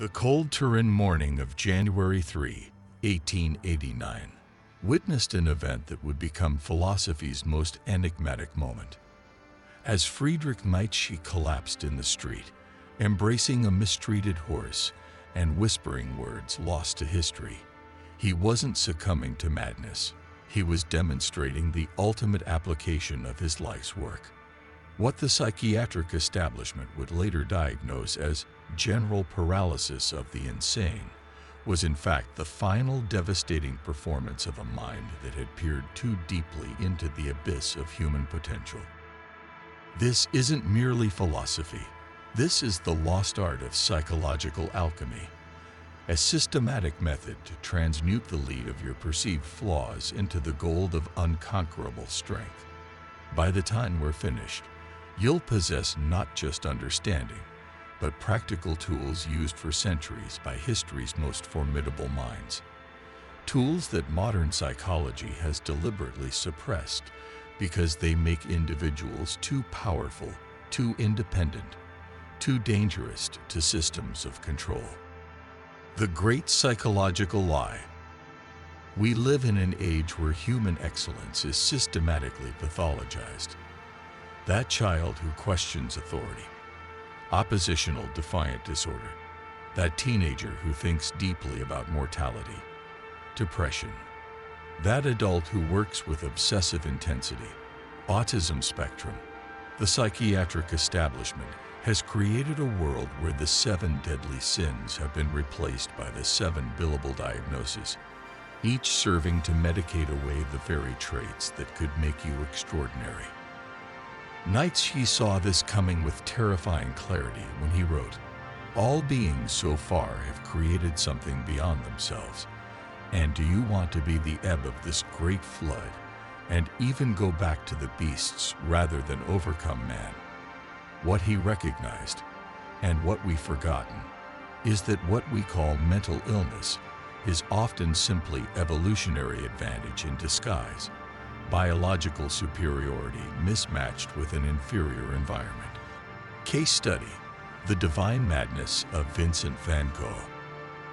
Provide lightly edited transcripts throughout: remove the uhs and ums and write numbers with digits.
The cold Turin morning of January 3, 1889, witnessed an event that would become philosophy's most enigmatic moment. As Friedrich Nietzsche collapsed in the street, embracing a mistreated horse and whispering words lost to history, he wasn't succumbing to madness. He was demonstrating the ultimate application of his life's work. What the psychiatric establishment would later diagnose as general paralysis of the insane was in fact the final devastating performance of a mind that had peered too deeply into the abyss of human potential. This isn't merely philosophy. This is the lost art of psychological alchemy, a systematic method to transmute the lead of your perceived flaws into the gold of unconquerable strength. By the time we're finished, you'll possess not just understanding, but practical tools used for centuries by history's most formidable minds. Tools that modern psychology has deliberately suppressed because they make individuals too powerful, too independent, too dangerous to systems of control. The great psychological lie. We live in an age where human excellence is systematically pathologized. That child who questions authority, oppositional defiant disorder, that teenager who thinks deeply about mortality, depression, that adult who works with obsessive intensity, autism spectrum. The psychiatric establishment has created a world where the 7 deadly sins have been replaced by the 7 billable diagnoses, each serving to medicate away the very traits that could make you extraordinary. Nietzsche saw this coming with terrifying clarity when he wrote, "All beings so far have created something beyond themselves. And do you want to be the ebb of this great flood and even go back to the beasts rather than overcome man?" What he recognized, and what we've forgotten, is that what we call mental illness is often simply evolutionary advantage in disguise, biological superiority mismatched with an inferior environment. Case study: The Divine Madness of Vincent van Gogh.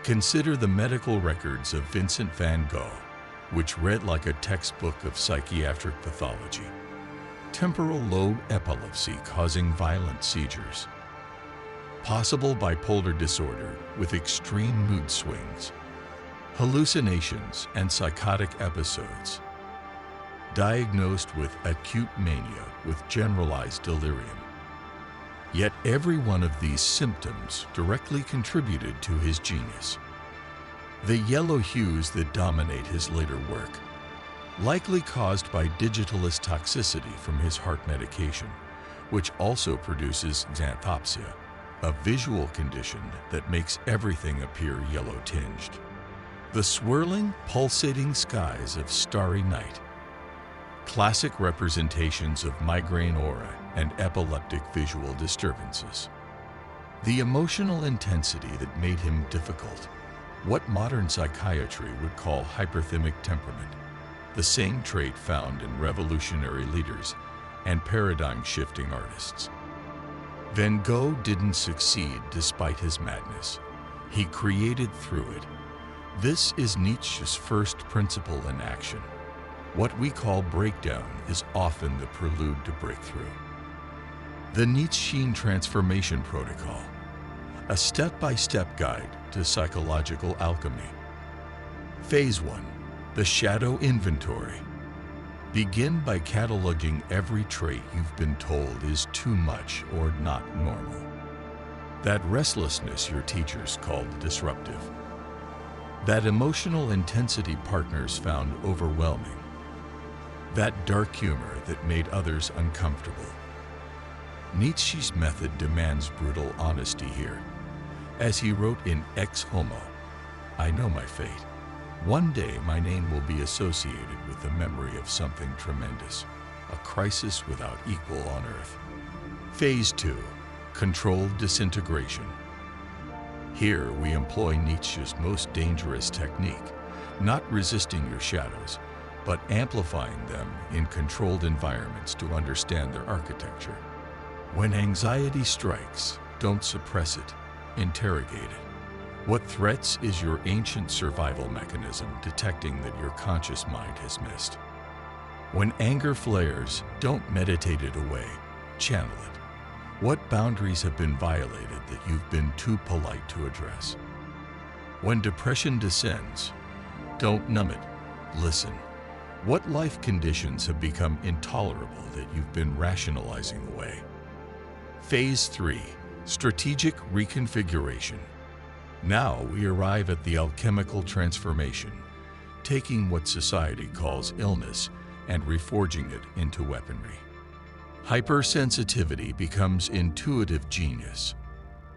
Consider the medical records of Vincent van Gogh, which read like a textbook of psychiatric pathology. Temporal lobe epilepsy causing violent seizures. Possible bipolar disorder with extreme mood swings. Hallucinations and psychotic episodes. Diagnosed with acute mania with generalized delirium. Yet every one of these symptoms directly contributed to his genius. The yellow hues that dominate his later work, likely caused by digitalist toxicity from his heart medication, which also produces xanthopsia, a visual condition that makes everything appear yellow-tinged. The swirling, pulsating skies of starry night, classic representations of migraine aura and epileptic visual disturbances. The emotional intensity that made him difficult, what modern psychiatry would call hyperthymic temperament, the same trait found in revolutionary leaders and paradigm-shifting artists. Van Gogh didn't succeed despite his madness. He created through it. This is Nietzsche's first principle in action. What we call breakdown is often the prelude to breakthrough. The Nietzschean Transformation Protocol, a step-by-step guide to psychological alchemy. Phase 1, the shadow inventory. Begin by cataloging every trait you've been told is too much or not normal. That restlessness your teachers called disruptive. That emotional intensity partners found overwhelming. That dark humor that made others uncomfortable. Nietzsche's method demands brutal honesty here. As he wrote in Ex Homo, "I know my fate. One day my name will be associated with the memory of something tremendous, a crisis without equal on earth." Phase 2, controlled disintegration. Here we employ Nietzsche's most dangerous technique, not resisting your shadows, but amplifying them in controlled environments to understand their architecture. When anxiety strikes, don't suppress it, interrogate it. What threats is your ancient survival mechanism detecting that your conscious mind has missed? When anger flares, don't meditate it away, channel it. What boundaries have been violated that you've been too polite to address? When depression descends, don't numb it, listen. What life conditions have become intolerable that you've been rationalizing away? Phase 3, Strategic Reconfiguration. Now we arrive at the alchemical transformation, taking what society calls illness and reforging it into weaponry. Hypersensitivity becomes intuitive genius.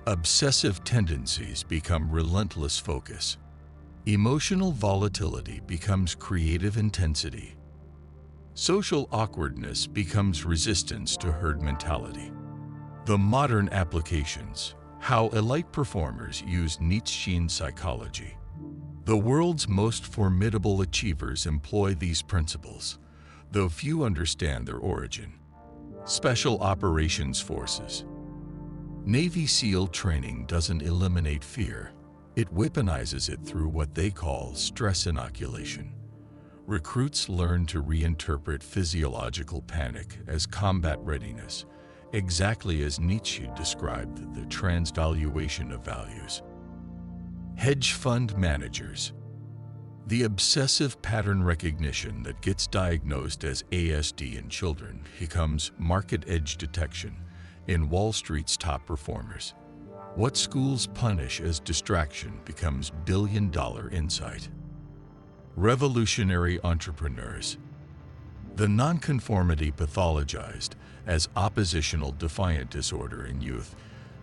Obsessive tendencies become relentless focus. Emotional volatility becomes creative intensity. Social awkwardness becomes resistance to herd mentality. The modern applications. How elite performers use NIETZSCHE'S psychology. The world's most formidable achievers employ these principles, though few understand their origin. Special Operations Forces. Navy SEAL training doesn't eliminate fear. It weaponizes it through what they call stress inoculation. Recruits learn to reinterpret physiological panic as combat readiness, exactly as Nietzsche described the transvaluation of values. Hedge fund managers. The obsessive pattern recognition that gets diagnosed as ASD in children becomes market edge detection in Wall Street's top performers. What schools punish as distraction becomes billion-dollar insight. Revolutionary entrepreneurs. The nonconformity pathologized as oppositional defiant disorder in youth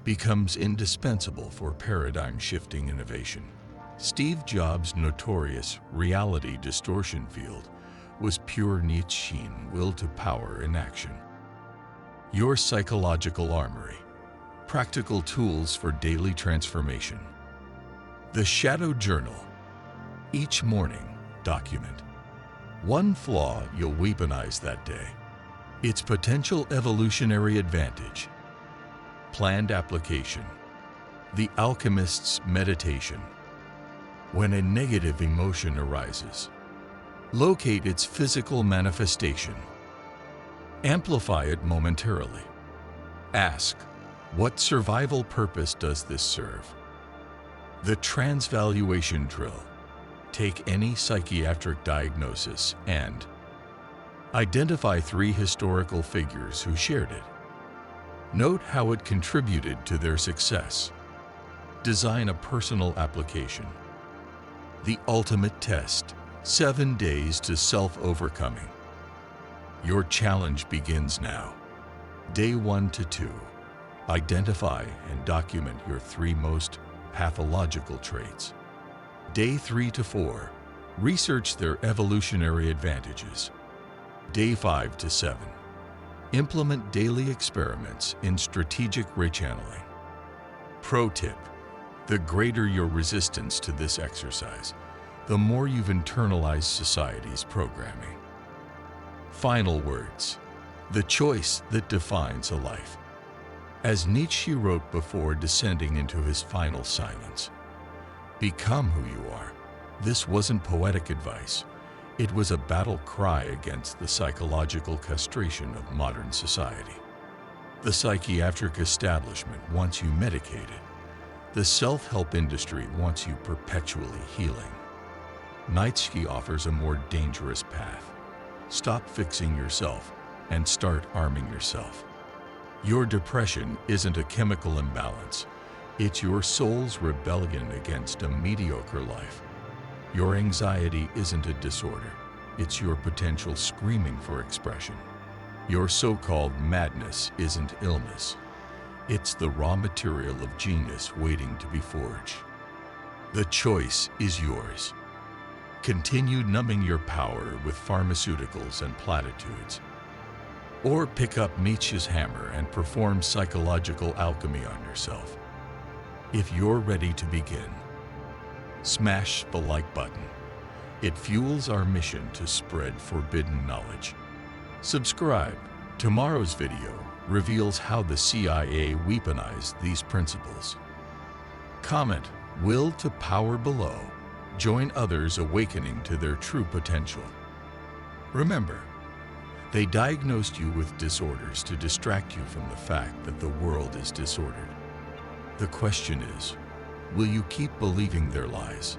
becomes indispensable for paradigm-shifting innovation. Steve Jobs' notorious reality distortion field was pure Nietzschean will to power in action. Your psychological armory. Practical tools for daily transformation. The Shadow Journal. Each morning, document one flaw you'll weaponize that day. Its potential evolutionary advantage. Planned application. The Alchemist's Meditation. When a negative emotion arises, locate its physical manifestation. Amplify it momentarily. Ask, what survival purpose does this serve? The transvaluation drill. Take any psychiatric diagnosis and identify 3 historical figures who shared it. Note how it contributed to their success. Design a personal application. The ultimate test, 7 days to self-overcoming. Your challenge begins now. Day 1 to 2. Identify and document your 3 most pathological traits. Day 3 to 4. Research their evolutionary advantages. Day 5 to 7. Implement daily experiments in strategic rechanneling. Pro tip: the greater your resistance to this exercise, the more you've internalized society's programming. Final words: the choice that defines a life. As Nietzsche wrote before descending into his final silence, become who you are. This wasn't poetic advice. It was a battle cry against the psychological castration of modern society. The psychiatric establishment wants you medicated. The self-help industry wants you perpetually healing. Nietzsche offers a more dangerous path. Stop fixing yourself and start arming yourself. Your depression isn't a chemical imbalance. It's your soul's rebellion against a mediocre life. Your anxiety isn't a disorder. It's your potential screaming for expression. Your so-called madness isn't illness. It's the raw material of genius waiting to be forged. The choice is yours. Continue numbing your power with pharmaceuticals and platitudes. Or pick up Nietzsche's hammer and perform psychological alchemy on yourself. If you're ready to begin, smash the like button. It fuels our mission to spread forbidden knowledge. Subscribe. Tomorrow's video reveals how the CIA weaponized these principles. Comment. Will to power below. Join others awakening to their true potential. Remember, they diagnosed you with disorders to distract you from the fact that the world is disordered. The question is, will you keep believing their lies?